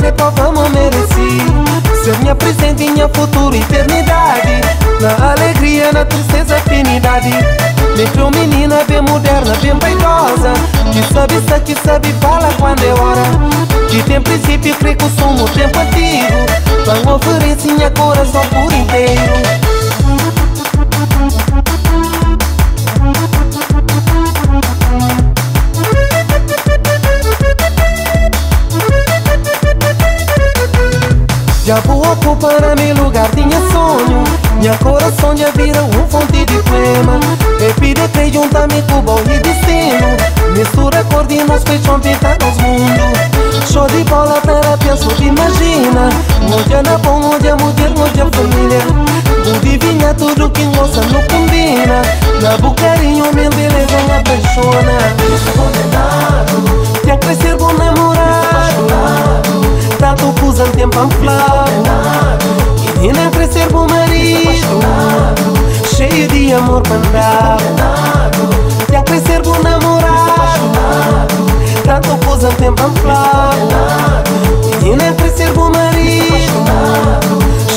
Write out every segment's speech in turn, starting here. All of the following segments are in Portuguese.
é prova me mereci. Ser minha presente, minha futuro, eternidade. Na alegria, na tristeza, afinidade. Me criou menina bem moderna, bem vaidosa, que sabe fala quando é hora. Que tem princípio, crê que o som o tempo antigo. Vai oferecer minha coração por inteiro. Já vou ocupar a meu lugar, tinha sonho. Minha coração já vira fonte de poema. E pide que junta-me com o bom e destino. Mistura cor de nos peixão, pinta nos mundos. Show de bola para penso, te imagina. Hoje é na bom, hoje é mulher, hoje é família. O adivinha tudo que moça não combina. Na bucarinho, meu beleza me apaixona. Tinha que crescer com namorado. Tanto pusam tempo a falar. E nem crescer com marido, cheio de amor para andar. Já crescer com namorado. Tanto pusam tempo a falar. E nem crescer com marido,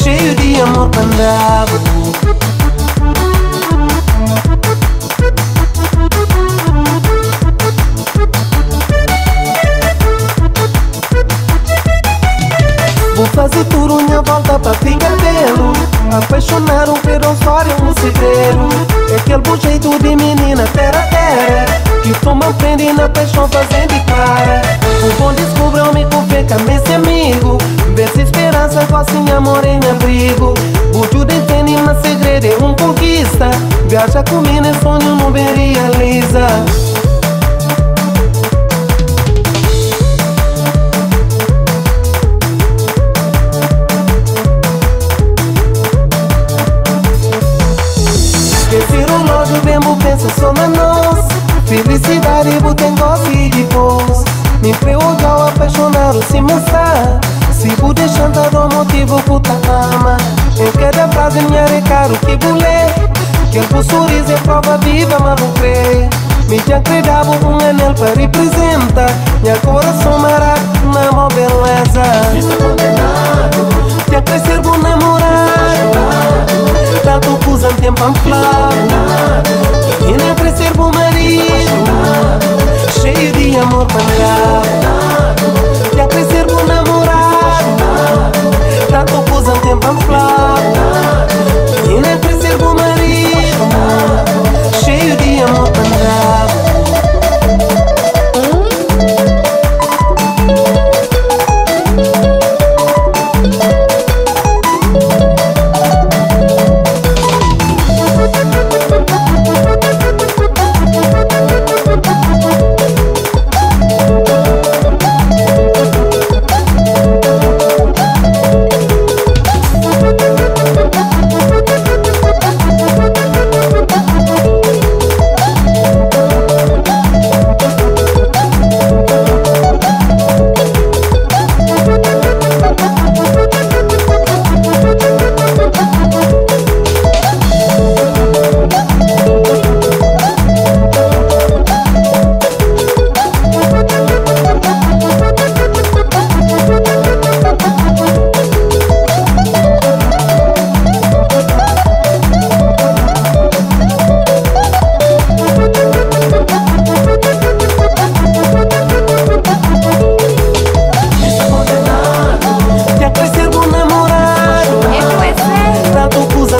cheio de amor para andar. Vou fazer tudo minha volta para ficar belo. Apaixonaram pelo história, um segredo. É aquele jeito de menina terra. Que toma prende na paixão fazendo de cara. O bom descobriu-me com feca, esse amigo. Vê se esperança, assim amor em abrigo. O judo entende, mas segredo é conquista. Viaja comigo, é sonho, não me realiza. Pensa só na nós. Felicidade, botem gosto e depois me preocupou, apaixonado, se mostrar. Se puder chantar do motivo, puta ama. Em cada frase, minha recaro que bulé. Que o sorriso é prova viva, mas não crê. Me já credava um anel para representar. Minha coração maraca na mó beleza. Já crescer com namorado. Tanto pusam tempo a falar. E nem crescer com marido, cheio de amor para dar. Já crescer com namorado. Tanto pusam tempo a falar. E nem crescer com marido, cheio de amor para dar.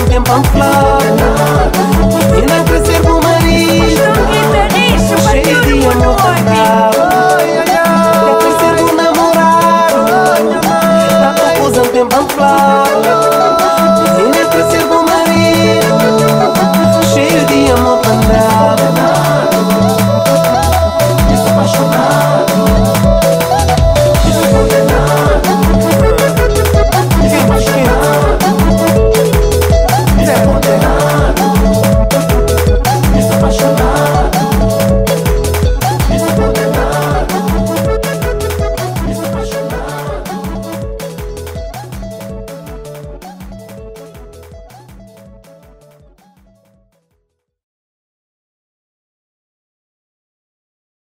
Tempo a falar.